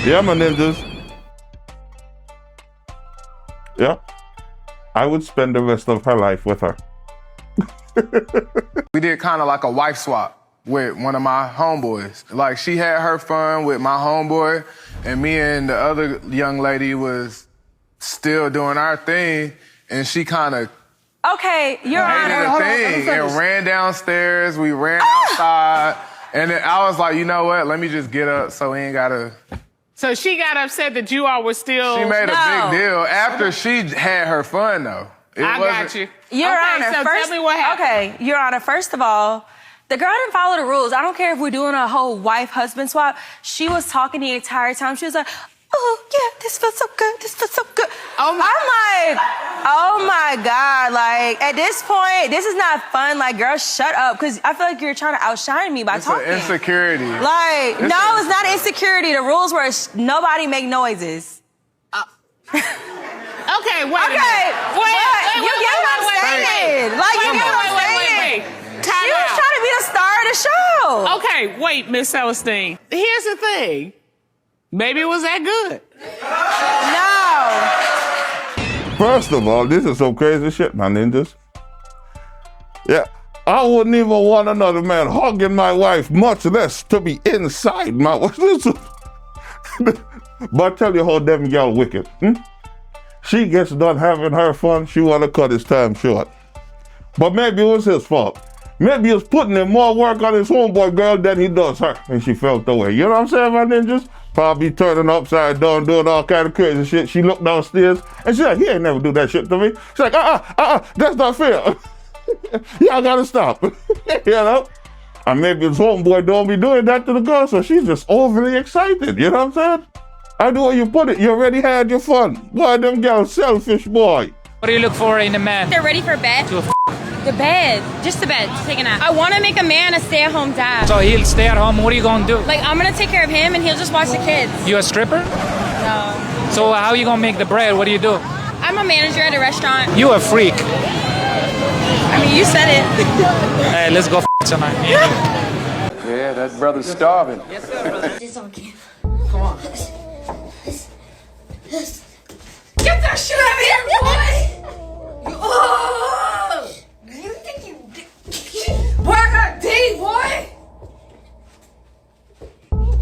Yeah, my ninjas. Yeah. I would spend the rest of her life with her. We did kind of like a wife swap with one of my homeboys. Like, she had her fun with my homeboy, and me and the other young lady was still doing our thing, and she kind of okay, Your Honor, and ran downstairs. We ran outside, and then I was like, you know what? Let me just get up so we ain't gotta. So she got upset that you all were still. She made a big deal after she had her fun, though. I got you. Your Honor, so first, tell me what happened. Okay, Your Honor, first of all, the girl didn't follow the rules. I don't care if we're doing a whole wife-husband swap. She was talking the entire time. She was like, oh, yeah, this feels so good. This feels so good. I'm like, oh, my God. Like, at this point, this is not fun. Like, girl, shut up. Because I feel like you're trying to outshine me by talking. It's an insecurity. Like, no, it's not insecurity. The rules were nobody make noises. Okay, wait a minute. Wait, you get what I'm saying. Like, you get what I'm saying. She was trying to be the star of the show. Okay, wait, Miss Celestine. Here's the thing. Maybe it was that good. No. First of all, this is some crazy shit, my ninjas. Yeah, I wouldn't even want another man hugging my wife, much less to be inside my wife. But I tell you how them girl wicked. She gets done having her fun, she wanna cut his time short. But maybe it was his fault. Maybe he was putting in more work on his homeboy girl than he does her, and she felt the way. You know what I'm saying, my ninjas? Probably turning upside down, doing all kind of crazy shit. She looked downstairs, and she's like, he ain't never do that shit to me. She's like, that's not fair. Y'all gotta stop. You know? And maybe his homeboy don't be doing that to the girl, so she's just overly excited. You know what I'm saying? I know where you put it. You already had your fun. Boy, them girls selfish, boy. What do you look for in a man? They're ready for bed. The bed. Just the bed. Just take a nap. I want to make a man a stay-at-home dad. So he'll stay at home. What are you going to do? Like, I'm going to take care of him and he'll just watch the kids. You a stripper? No. So how are you going to make the bread? What do you do? I'm a manager at a restaurant. You a freak. I mean, you said it. Hey, let's go tonight. Yeah, that brother's starving. Yes, sir, brother. It's on camera. Come on. Get that shit out of here, boy! Oh! You think you... Boy, I got D, boy!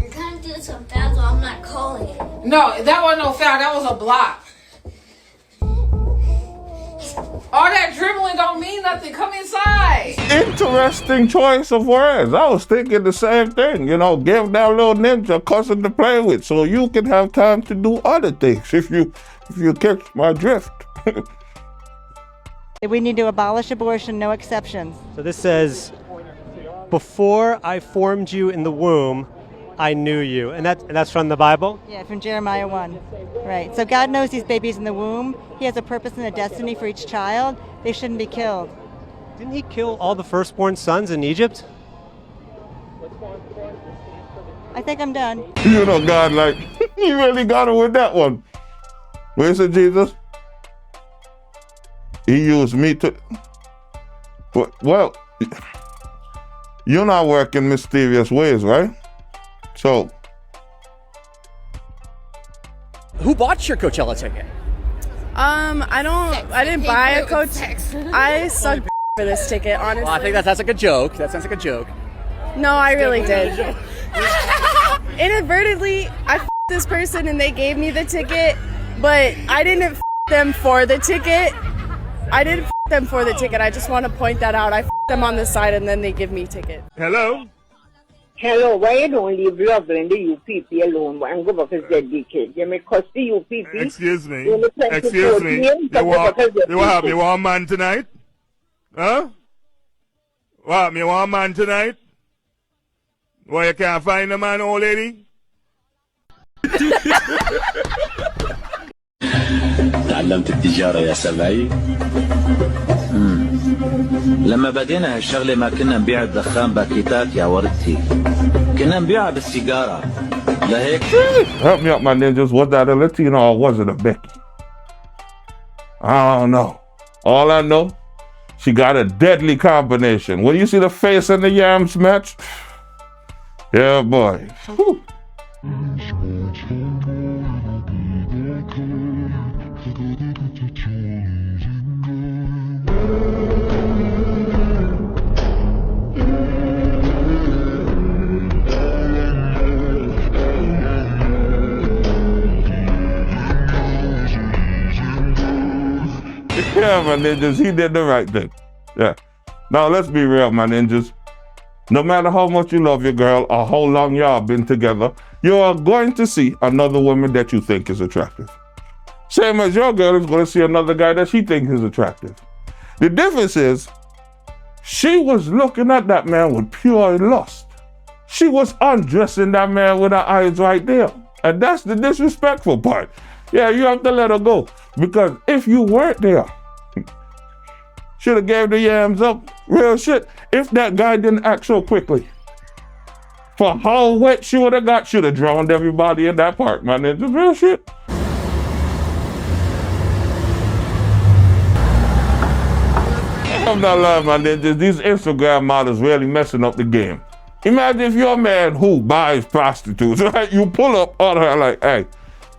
You're kind of doing some foul, so I'm not calling it. No, that wasn't no foul. That was a block. All that dribbling don't mean nothing. Come inside. Interesting choice of words. I was thinking the same thing. You know, give that little ninja a cousin to play with so you can have time to do other things if you catch my drift. We need to abolish abortion, no exceptions. So this says, before I formed you in the womb, I knew you. And that's from the Bible? Yeah, from Jeremiah 1. Right. So God knows these babies in the womb. He has a purpose and a destiny for each child. They shouldn't be killed. Didn't he kill all the firstborn sons in Egypt? I think I'm done. You know, God, like, you really got it with that one. Where's it, Jesus? He used me to... Well, you're not working mysterious ways, right? So... Who bought your Coachella ticket? I didn't buy a coach. I sucked for this ticket, honestly. Well, I think that's like a joke. That sounds like a joke. No, I really did. Inadvertently, I f***ed this person and they gave me the ticket, but I didn't f*** them for the ticket. I didn't f*** them for the ticket. I just want to point that out. I f*** them on the side and then they give me ticket. Hello? Hello, why don't leave loving the UPP alone and go back as dedicated? You may cost the UPP. Excuse me. Excuse me. You want a man tonight? Huh? What, you want a man tonight? Why you can't find a man, old lady? تعلمت التجارة يا سبعي. لما بدينا هالشغلة ما كنا نبيع الدخان باكيتات يا وردتي. كنا نبيعها بالسيجارة. لهيك. Help me up, my ninjas. Was that a Latino or was it a Becky? I don't know. All I know, she got a deadly combination. When you see the face and the yams match, yeah, boy. Whew. my ninjas, he did the right thing. Yeah. Now, let's be real, my ninjas. No matter how much you love your girl or how long y'all been together, you are going to see another woman that you think is attractive. Same as your girl is going to see another guy that she thinks is attractive. The difference is, she was looking at that man with pure lust. She was undressing that man with her eyes right there. And that's the disrespectful part. Yeah, you have to let her go. Because if you weren't there, should have gave the yams up. Real shit. If that guy didn't act so quickly, for how wet she would have got, should have drowned everybody in that park, man. It's real shit. I'm not lying, my ninjas. These Instagram models really messing up the game. Imagine if you're a man who buys prostitutes, right? You pull up on her like, hey,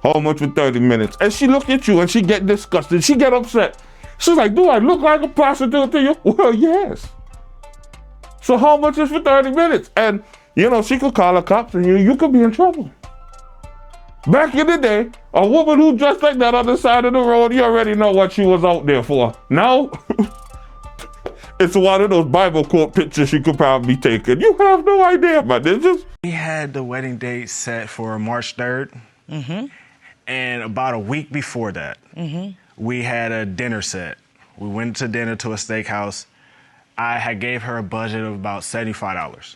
how much for 30 minutes? And she look at you and she get disgusted. She get upset. She's like, do I look like a prostitute to you? Well, yes. So how much is for 30 minutes? And, you know, she could call the cops and you could be in trouble. Back in the day, a woman who dressed like that on the side of the road, you already know what she was out there for. Now, it's one of those Bible quote pictures she could probably be taking. You have no idea, man. We had the wedding date set for March 3rd. Mm-hmm. And about a week before that, we had a dinner set. We went to dinner to a steakhouse. I had gave her a budget of about $75.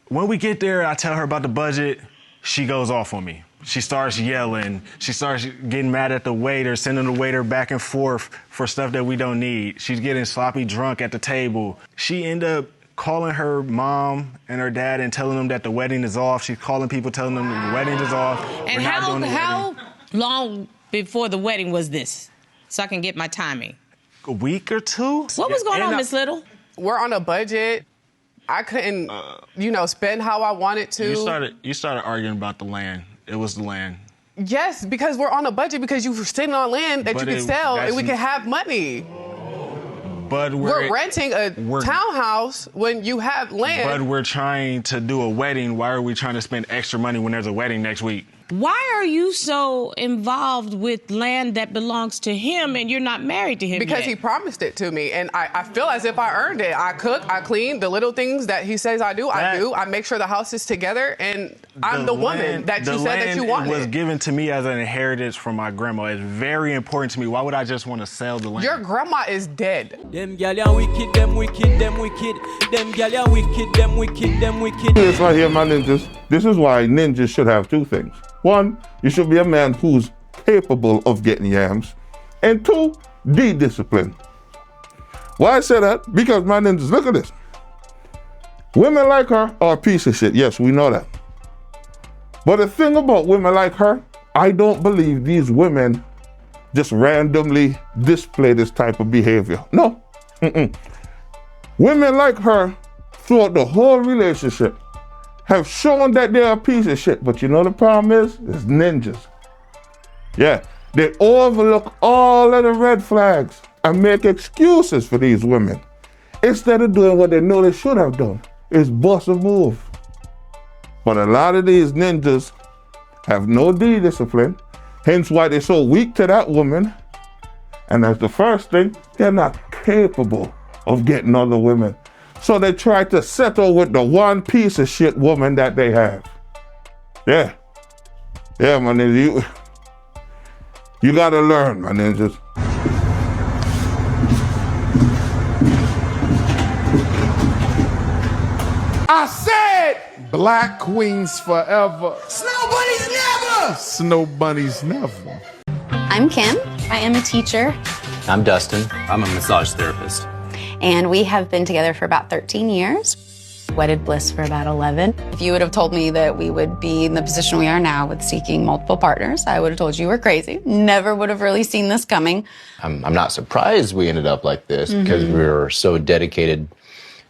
When we get there, I tell her about the budget. She goes off on me. She starts yelling. She starts getting mad at the waiter, sending the waiter back and forth for stuff that we don't need. She's getting sloppy drunk at the table. She ended up calling her mom and her dad and telling them that the wedding is off. She's calling people, telling them the wedding is off. And how long before the wedding was this? So I can get my timing. A week or two. What was going on, Miss Little? We're on a budget. I couldn't, spend how I wanted to. You started arguing about the land. It was the land. Yes, because we're on a budget because you were sitting on land that you could sell and we could have money. But we're renting a townhouse when you have land. But we're trying to do a wedding. Why are we trying to spend extra money when there's a wedding next week? Why are you so involved with land that belongs to him and you're not married to him Because yet? he promised it to me, and I feel as if I earned it. I cook, I clean, the little things that he says I do, I do. I make sure the house is together, and I'm the woman that you said that you wanted. The land was given to me as an inheritance from my grandma. It's very important to me. Why would I just want to sell the land? Your grandma is dead. Them gal are wicked, them wicked, them wicked. Them gal are wicked, them wicked, them wicked. This right here, my ninjas. This is why ninjas should have two things. One, you should be a man who's capable of getting yams. And two, discipline. Why I say that? Because my ninjas, look at this. Women like her are a piece of shit. Yes, we know that. But the thing about women like her, I don't believe these women just randomly display this type of behavior. No. Women like her, throughout the whole relationship, have shown that they're a piece of shit. But you know the problem is? It's ninjas. Yeah, they overlook all of the red flags and make excuses for these women. Instead of doing what they know they should have done, is bust a move. But a lot of these ninjas have no discipline, hence why they're so weak to that woman. And as the first thing, they're not capable of getting other women. So they try to settle with the one piece of shit woman that they have. Yeah. Yeah, my ninja. You gotta learn, my ninjas. I said black queens forever. Snow bunnies never. Snow bunnies never. I'm Kim. I am a teacher. I'm Dustin. I'm a massage therapist. And we have been together for about 13 years. Wedded bliss for about 11. If you would have told me that we would be in the position we are now with seeking multiple partners, I would have told you were crazy. Never would have really seen this coming. I'm not surprised we ended up like this because we were so dedicated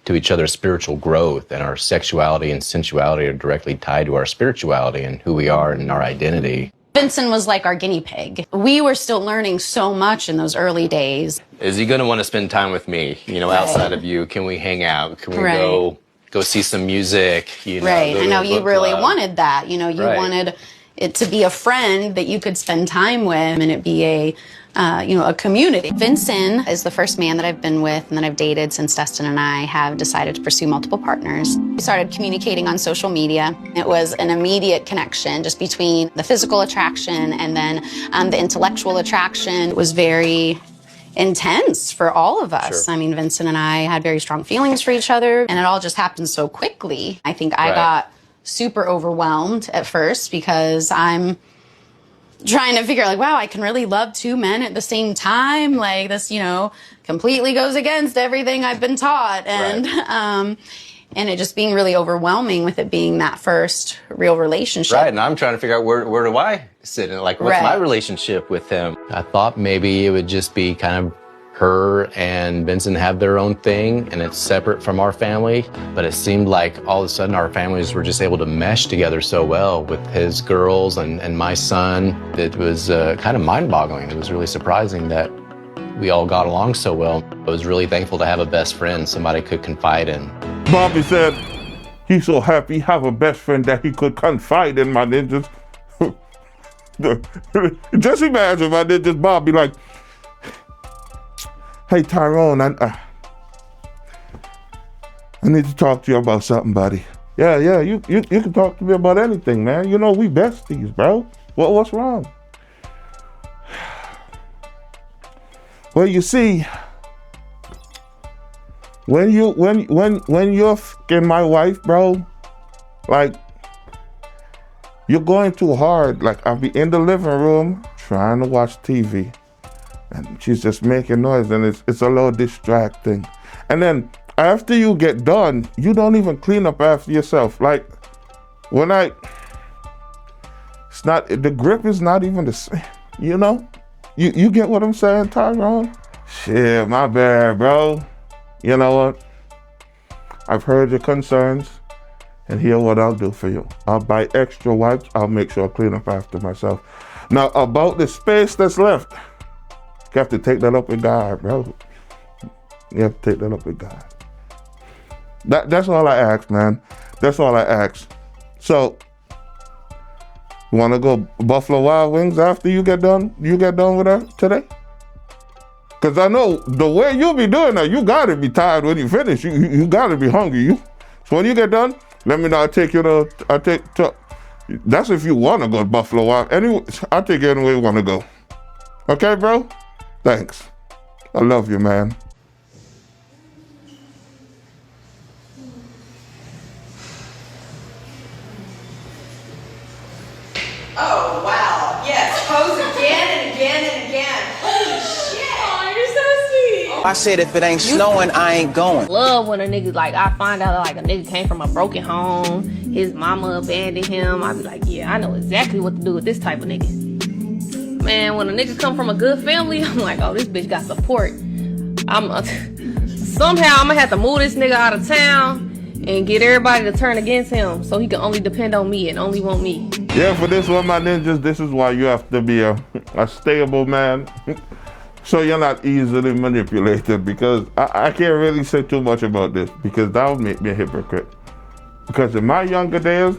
to each other's spiritual growth, and our sexuality and sensuality are directly tied to our spirituality and who we are and our identity. Vincent was like our guinea pig. We were still learning so much in those early days. Is he going to want to spend time with me? Outside of you, can we hang out? Can we go see some music? I know you really wanted that. You wanted, it to be a friend that you could spend time with and it be a community. Vincent is the first man that I've been with and that I've dated since Dustin and I have decided to pursue multiple partners. We started communicating on social media. It was an immediate connection just between the physical attraction and then the intellectual attraction. It was very intense for all of us. Sure. I mean, Vincent and I had very strong feelings for each other, and it all just happened so quickly. I think I got super overwhelmed at first because I'm trying to figure like, wow, I can really love two men at the same time. Like this, completely goes against everything I've been taught. And it just being really overwhelming with it being that first real relationship. Right, and I'm trying to figure out where do I sit in, like, what's my relationship with him? I thought maybe it would just be kind of her and Vincent have their own thing and it's separate from our family, but it seemed like all of a sudden our families were just able to mesh together so well with his girls and my son. It was kind of mind-boggling. It was really surprising that we all got along so well. I was really thankful to have a best friend, somebody could confide in. Bobby said he's so happy he have a best friend that he could confide in, my ninjas. Just imagine my ninjas Bobby like, hey Tyrone, I need to talk to you about something, buddy. Yeah, you can talk to me about anything, man. You know we besties, bro. What's wrong? Well, you see, when you're fucking my wife, bro, like you're going too hard. Like I'll be in the living room trying to watch TV, and she's just making noise, and it's a little distracting. And then after you get done, you don't even clean up after yourself. Like when the grip is not even the same, You get what I'm saying, Tyrone? Shit, my bad, bro. You know what? I've heard your concerns, and here's what I'll do for you. I'll buy extra wipes. I'll make sure I clean up after myself. Now, about the space that's left, you have to take that up with God, bro. You have to take that up with God. That's all I ask, man. That's all I ask. So, you want to go Buffalo Wild Wings after you get done? You get done with her today? Because I know the way you be doing that, you got to be tired when you finish. You got to be hungry. So when you get done, let me know. I'll take you to that's if you want to go to Buffalo Wild. Anyway, I'll take you anywhere you want to go. Okay, bro? Thanks. I love you, man. Oh, wow. Yes, pose again and again and again. Holy shit. Oh, you're so sweet. I said if it ain't snowing, I ain't going. Love when a nigga, like, I find out, like, a nigga came from a broken home, his mama abandoned him. I be like, yeah, I know exactly what to do with this type of nigga. Man, when a nigga come from a good family, I'm like, oh, this bitch got support. Somehow I'm gonna have to move this nigga out of town and get everybody to turn against him so he can only depend on me and only want me. Yeah, for this one, my ninjas, this is why you have to be a stable man. So you're not easily manipulated, because I can't really say too much about this because that would make me a hypocrite. Because in my younger days,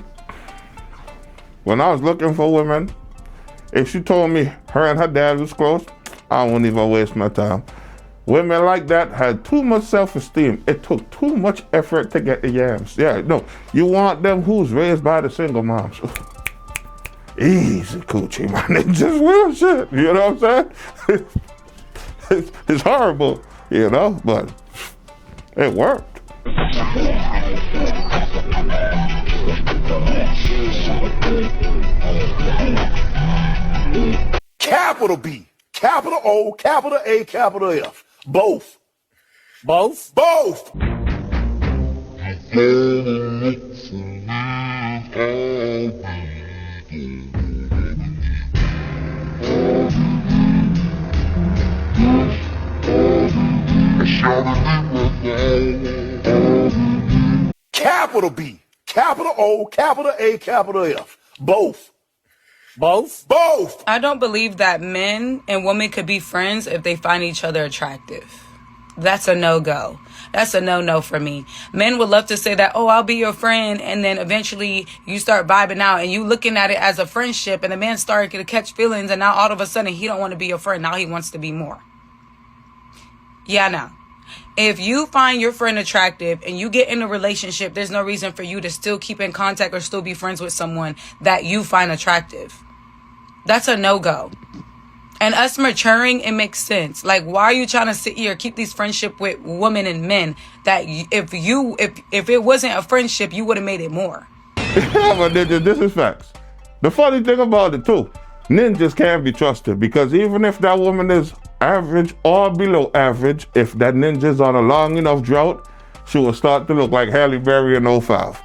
when I was looking for women, if she told me her and her dad was close, I wouldn't even waste my time. Women like that had too much self-esteem. It took too much effort to get the yams. Yeah, no, you want them who's raised by the single moms. Easy coochie, man. It's just real shit. You know what I'm saying? It's horrible, but it worked. Capital B, capital O, capital A, capital F. Both. Both? Both. Capital B, capital O, capital A, capital F. Both. Both? Both! I don't believe that men and women could be friends if they find each other attractive. That's a no-go. That's a no-no for me. Men would love to say that, oh, I'll be your friend, and then eventually you start vibing out and you looking at it as a friendship, and the man started to catch feelings, and now all of a sudden he don't want to be your friend. Now he wants to be more. Yeah, no. If you find your friend attractive and you get in a relationship, there's no reason for you to still keep in contact or still be friends with someone that you find attractive. That's a no-go. And us maturing, it makes sense. Like, why are you trying to sit here, keep these friendship with women and men that if it wasn't a friendship, you would have made it more? Yeah, but this is facts. The funny thing about it too, ninjas can't be trusted, because even if that woman is average or below average, if that ninja's on a long enough drought, she will start to look like Halle Berry in 05.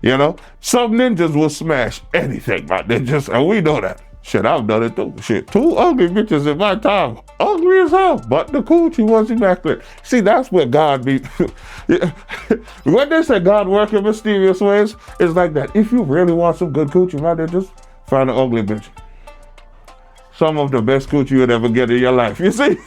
You know? Some ninjas will smash anything, my ninjas, and we know that. Shit, I've done it too. Shit, 2 ugly bitches in my time. Ugly as hell, but the coochie was immaculate. See, that's where God be. When they say God work in mysterious ways, it's like that. If you really want some good coochie, my ninjas, find an ugly bitch. Some of the best coochie you'd ever get in your life. You see?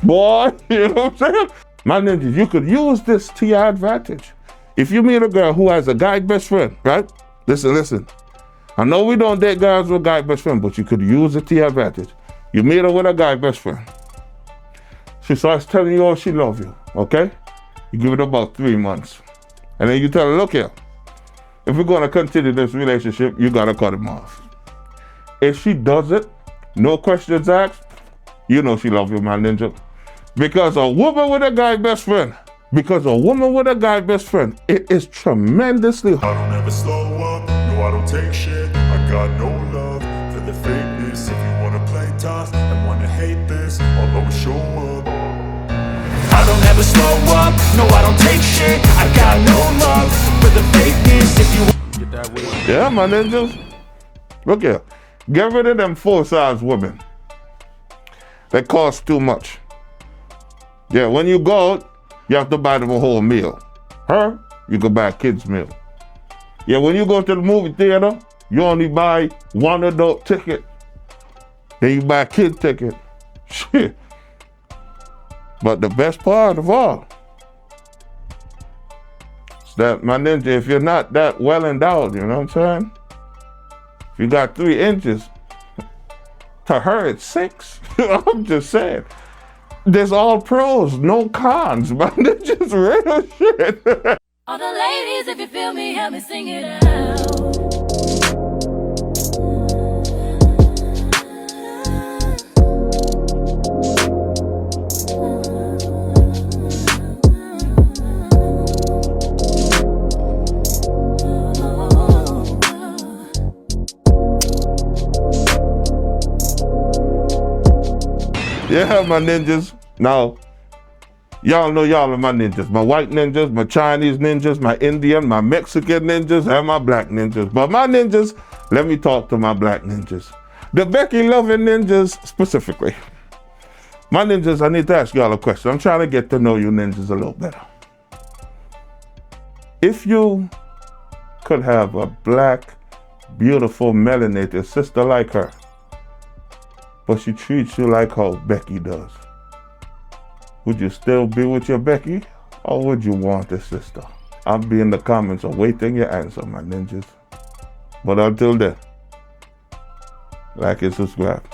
Boy, you know what I'm saying? My ninjas, you could use this to your advantage. If you meet a girl who has a guy best friend, right? Listen. I know we don't date guys with guy best friend, but you could use it to your advantage. You meet her with a guy best friend. She starts telling you, oh, she loves you, okay? You give it about 3 months. And then you tell her, look here, if we're gonna continue this relationship, you gotta cut him off. If she does it, no questions asked, you know she loves you, my ninja. Because a woman with a guy best friend, it is tremendously hard. I don't ever slow up, no I don't take shit. I got no love for the fakeness. If you wanna play tough and wanna hate this, I'll always show up. I don't ever slow up, no I don't take shit. I got no love for the fakeness. If you get that way. Yeah, my ninjas. Look here. Get rid of them full-size women. They cost too much. Yeah, when you go out, you have to buy them a whole meal. Her, you can buy a kid's meal. Yeah, when you go to the movie theater, you only buy one adult ticket. Then you buy a kid ticket. Shit. But the best part of all is that, my ninja, if you're not that well endowed, you know what I'm saying? If you got 3 inches, to her it's 6. I'm just saying. There's all pros, no cons, but it's just real shit. All the ladies, if you feel me, help me sing it out. Yeah, my ninjas. Now, y'all know y'all are my ninjas. My white ninjas, my Chinese ninjas, my Indian, my Mexican ninjas, and my black ninjas. But my ninjas, let me talk to my black ninjas. The Becky loving ninjas specifically. My ninjas, I need to ask y'all a question. I'm trying to get to know you ninjas a little better. If you could have a black, beautiful, melanated sister like her, but she treats you like how Becky does, would you still be with your Becky, or would you want a sister? I'll be in the comments awaiting your answer, my ninjas. But until then, like and subscribe.